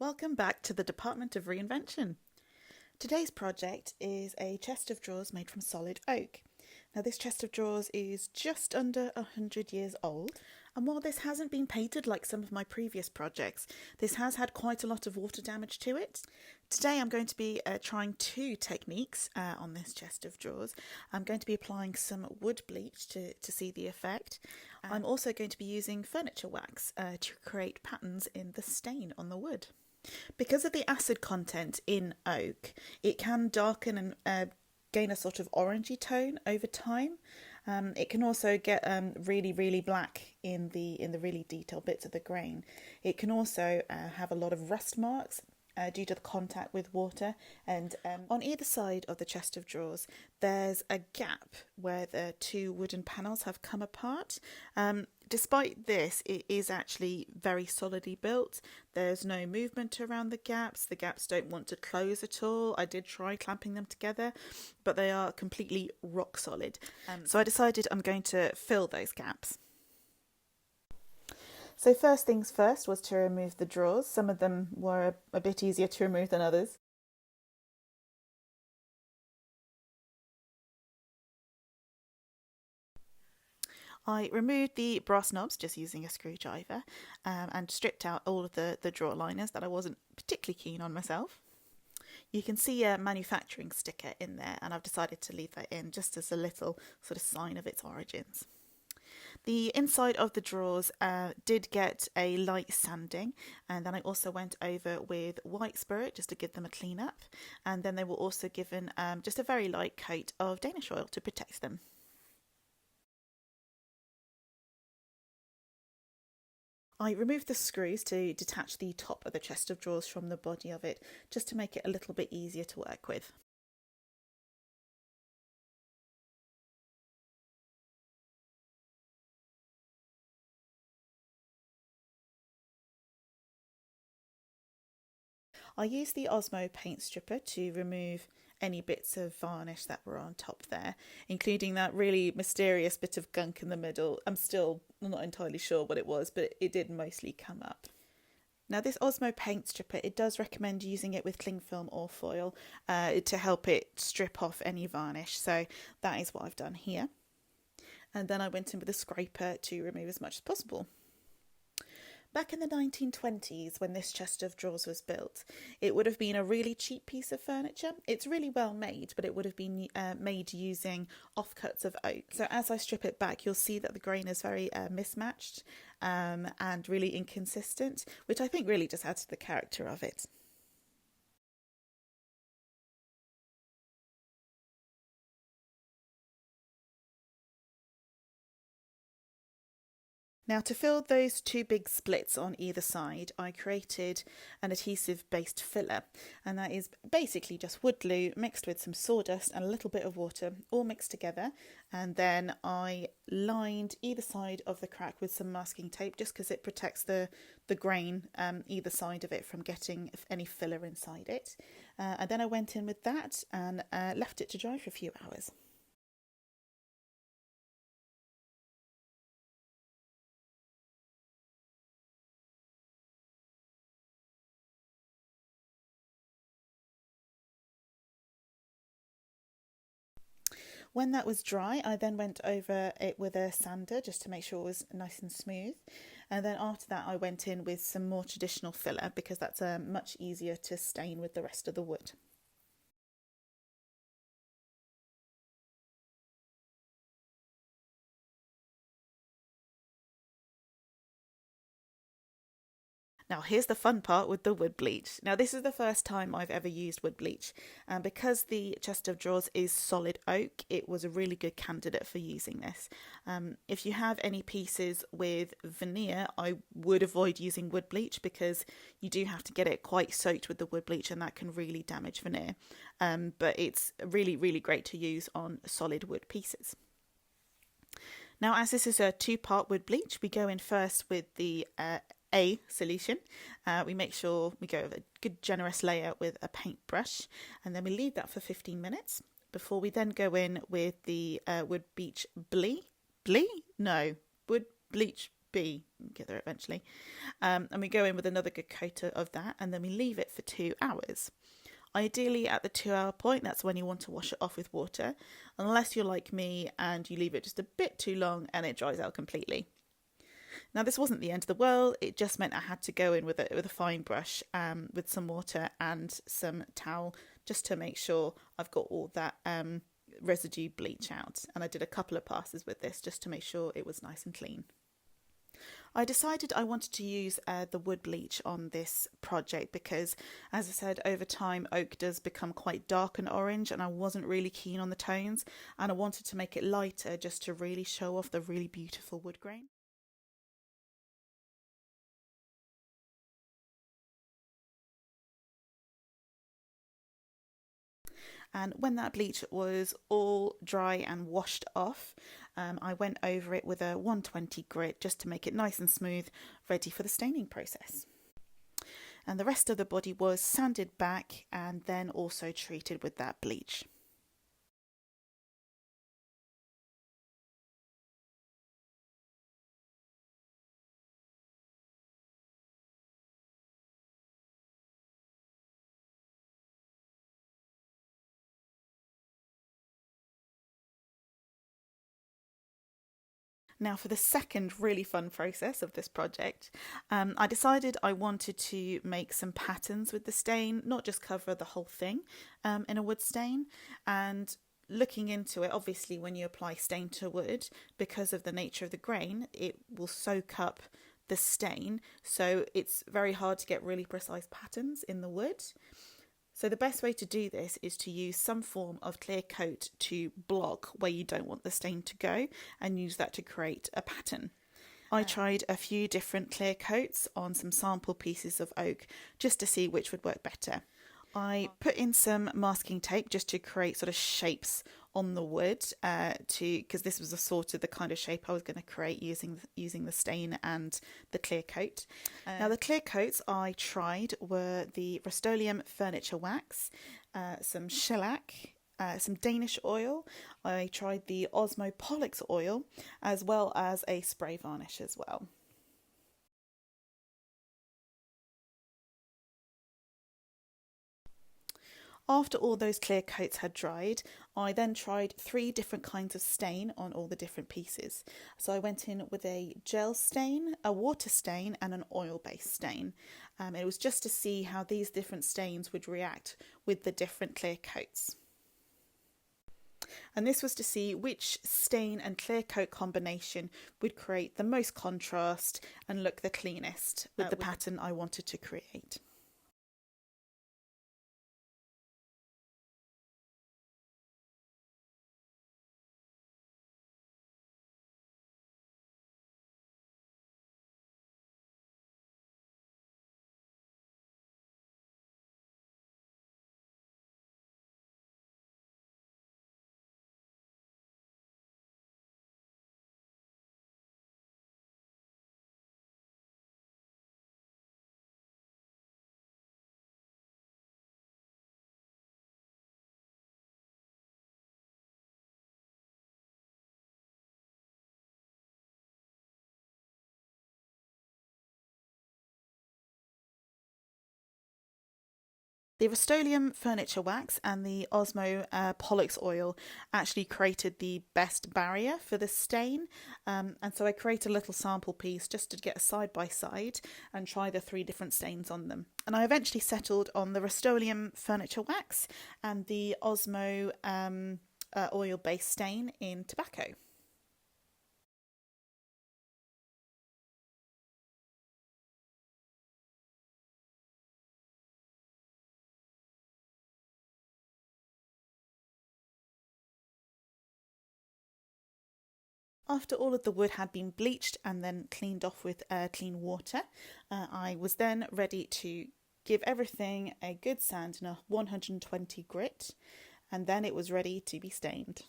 Welcome back to the Department of Reinvention. Today's project is a chest of drawers made from solid oak. Now this chest of drawers is just under 100 years old, and while this hasn't been painted like some of my previous projects, this has had quite a lot of water damage to it. Today I'm going to be trying two techniques on this chest of drawers. I'm going to be applying some wood bleach to see the effect. I'm also going to be using furniture wax to create patterns in the stain on the wood. Because of the acid content in oak, it can darken and gain a sort of orangey tone over time. It can also get really black in the really detailed bits of the grain. It can also have a lot of rust marks due to the contact with water, and on either side of the chest of drawers there's a gap where the two wooden panels have come apart. Despite this, it is actually very solidly built. There's no movement around the gaps don't want to close at all. I did try clamping them together, but they are completely rock solid. So I decided I'm going to fill those gaps. So first things first was to remove the drawers. Some of them were a bit easier to remove than others. I removed the brass knobs just using a screwdriver and stripped out all of the drawer liners that I wasn't particularly keen on myself. You can see a manufacturing sticker in there, and I've decided to leave that in just as a little sort of sign of its origins. The inside of the drawers did get a light sanding, and then I also went over with white spirit just to give them a clean up, and then they were also given just a very light coat of Danish oil to protect them. I removed the screws to detach the top of the chest of drawers from the body of it, just to make it a little bit easier to work with. I used the Osmo paint stripper to remove any bits of varnish that were on top there, including that really mysterious bit of gunk in the middle. I'm still not entirely sure what it was, but it did mostly come up. Now this Osmo paint stripper, it does recommend using it with cling film or foil to help it strip off any varnish, so that is what I've done here. And then I went in with a scraper to remove as much as possible. Back in the 1920s, when this chest of drawers was built, it would have been a really cheap piece of furniture. It's really well made, but it would have been made using offcuts of oak. So as I strip it back, you'll see that the grain is very mismatched and really inconsistent, which I think really just adds to the character of it. Now to fill those two big splits on either side, I created an adhesive-based filler, and that is basically just wood glue mixed with some sawdust and a little bit of water, all mixed together, and then I lined either side of the crack with some masking tape just because it protects the grain either side of it from getting any filler inside it. And then I went in with that and left it to dry for a few hours. When that was dry, I then went over it with a sander just to make sure it was nice and smooth. And then after that, I went in with some more traditional filler because that's much easier to stain with the rest of the wood. Now here's the fun part with the wood bleach. Now this is the first time I've ever used wood bleach, and because the chest of drawers is solid oak, it was a really good candidate for using this. If you have any pieces with veneer, I would avoid using wood bleach because you do have to get it quite soaked with the wood bleach, and that can really damage veneer. But it's really great to use on solid wood pieces. Now, as this is a two-part wood bleach, we go in first with the A solution. We make sure we go with a good generous layer with a paintbrush, and then we leave that for 15 minutes before we then go in with the wood bleach wood bleach be. We'll get there eventually. And we go in with another good coat of that, and then we leave it for 2 hours. Ideally at the 2 hour point, that's when you want to wash it off with water, unless you're like me and you leave it just a bit too long and it dries out completely. Now this wasn't the end of the world, it just meant I had to go in with a fine brush with some water and some towel just to make sure I've got all that residue bleach out. And I did a couple of passes with this just to make sure it was nice and clean. I decided I wanted to use the wood bleach on this project because, as I said, over time oak does become quite dark and orange, and I wasn't really keen on the tones, and I wanted to make it lighter just to really show off the really beautiful wood grain. And when that bleach was all dry and washed off, I went over it with a 120 grit just to make it nice and smooth, ready for the staining process. And the rest of the body was sanded back and then also treated with that bleach. Now for the second really fun process of this project, I decided I wanted to make some patterns with the stain, not just cover the whole thing in a wood stain. And looking into it, obviously when you apply stain to wood, because of the nature of the grain, it will soak up the stain, so it's very hard to get really precise patterns in the wood. So the best way to do this is to use some form of clear coat to block where you don't want the stain to go and use that to create a pattern. I tried a few different clear coats on some sample pieces of oak just to see which would work better. I put in some masking tape just to create sort of shapes on the wood because this was the kind of shape I was going to create using the stain and the clear coat. Now the clear coats I tried were the Rust-Oleum furniture wax, some shellac, some Danish oil. I tried the Osmo Pollux oil, as well as a spray varnish as well. After all those clear coats had dried, I then tried 3 different kinds of stain on all the different pieces. So I went in with a gel stain, a water stain and an oil-based stain. It was just to see how these different stains would react with the different clear coats. And this was to see which stain and clear coat combination would create the most contrast and look the cleanest with the pattern I wanted to create. The Rust-Oleum furniture wax and the Osmo Pollux oil actually created the best barrier for the stain, and so I created a little sample piece just to get a side by side and try the 3 different stains on them. And I eventually settled on the Rust-Oleum furniture wax and the Osmo oil based stain in tobacco. After all of the wood had been bleached and then cleaned off with clean water, I was then ready to give everything a good sand and a 120 grit, and then it was ready to be stained.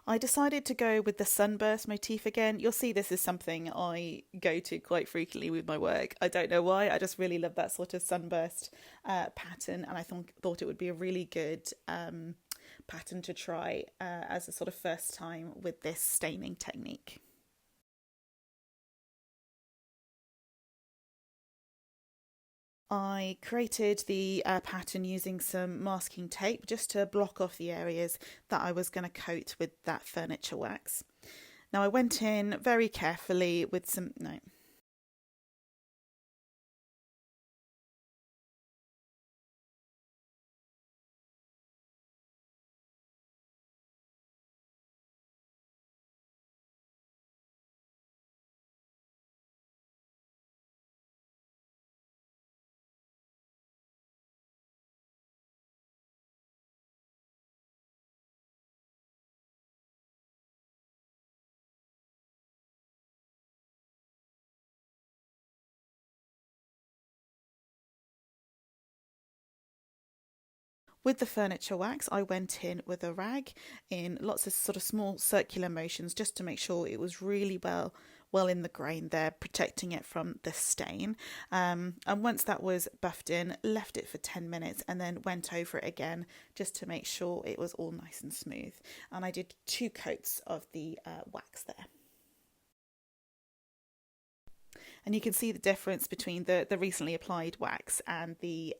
I decided to go with the sunburst motif again. You'll see this is something I go to quite frequently with my work. I don't know why, I just really love that sort of sunburst pattern, and I thought it would be a really good pattern to try as a sort of first time with this staining technique. I created the pattern using some masking tape just to block off the areas that I was going to coat with that furniture wax. Now I went in very carefully with some, no. With the furniture wax, I went in with a rag in lots of sort of small circular motions just to make sure it was really well in the grain there, protecting it from the stain. And once that was buffed in, left it for 10 minutes and then went over it again just to make sure it was all nice and smooth. And I did 2 coats of the wax there. And you can see the difference between the recently applied wax and the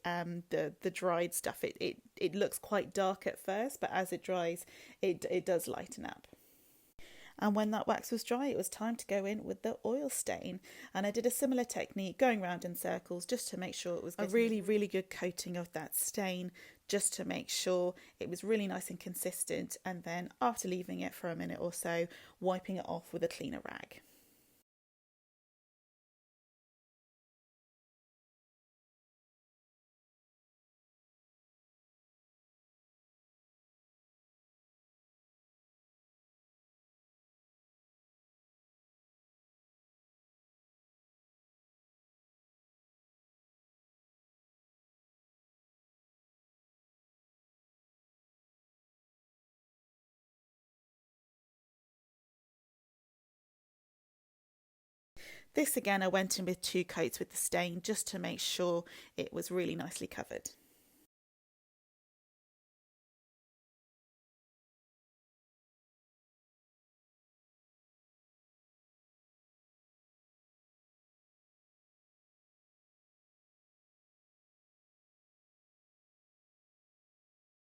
dried stuff. It looks quite dark at first, but as it dries, it does lighten up. And when that wax was dry, it was time to go in with the oil stain. And I did a similar technique, going round in circles just to make sure it was a really, really good coating of that stain, just to make sure it was really nice and consistent. And then after leaving it for a minute or so, wiping it off with a cleaner rag. This again, I went in with 2 coats with the stain just to make sure it was really nicely covered.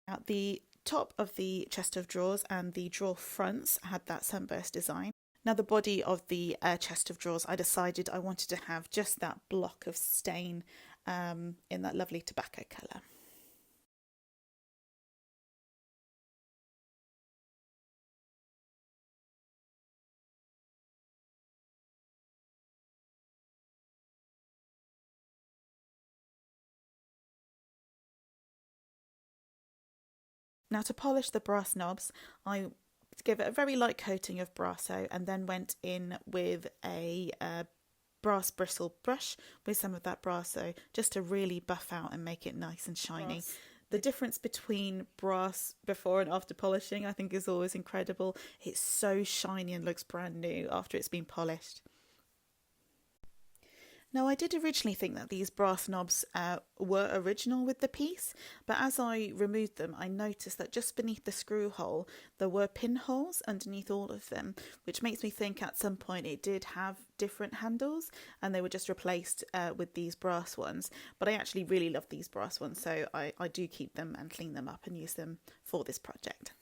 At the top of the chest of drawers and the drawer fronts had that sunburst design. Now the body of the chest of drawers, I decided I wanted to have just that block of stain in that lovely tobacco colour. Now to polish the brass knobs, I gave it a very light coating of Brasso and then went in with a brass bristle brush with some of that Brasso just to really buff out and make it nice and shiny. Brass. The difference between brass before and after polishing I think is always incredible. It's so shiny and looks brand new after it's been polished. Now, I did originally think that these brass knobs were original with the piece, but as I removed them, I noticed that just beneath the screw hole, there were pinholes underneath all of them, which makes me think at some point it did have different handles and they were just replaced with these brass ones. But I actually really love these brass ones, so I do keep them and clean them up and use them for this project.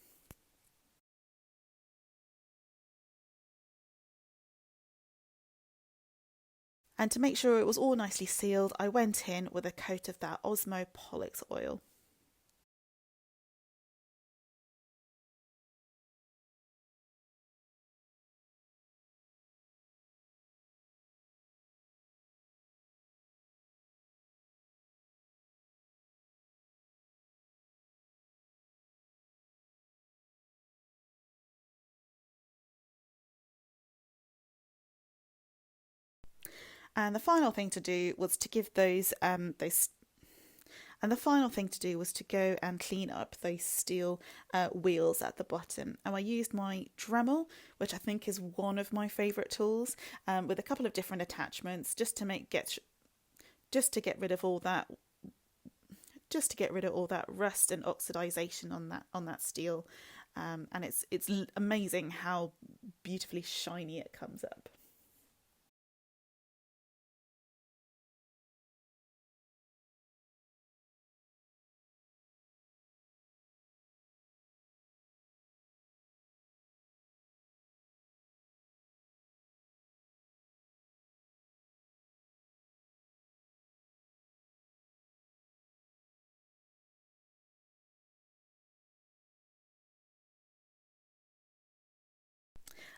And to make sure it was all nicely sealed, I went in with a coat of that Osmo Pollux oil. And the final thing to do was to give those and the final thing to do was to go and clean up those steel wheels at the bottom. And I used my Dremel, which I think is one of my favourite tools, with a couple of different attachments just to get rid of all that just to get rid of all that rust and oxidization on that steel. And it's amazing how beautifully shiny it comes up.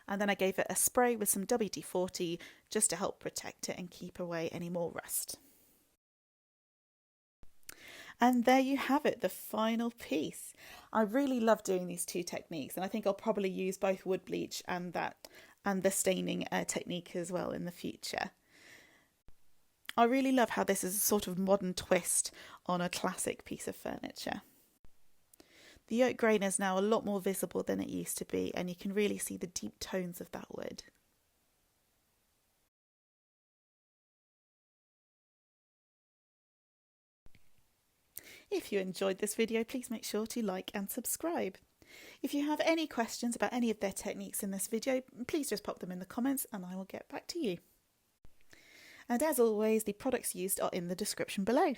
And then I gave it a spray with some WD-40 just to help protect it and keep away any more rust. And there you have it, the final piece. I really love doing these two techniques, and I think I'll probably use both wood bleach and the staining technique as well in the future. I really love how this is a sort of modern twist on a classic piece of furniture. The oak grain is now a lot more visible than it used to be, and you can really see the deep tones of that wood. If you enjoyed this video, please make sure to like and subscribe. If you have any questions about any of their techniques in this video, please just pop them in the comments and I will get back to you. And as always, the products used are in the description below.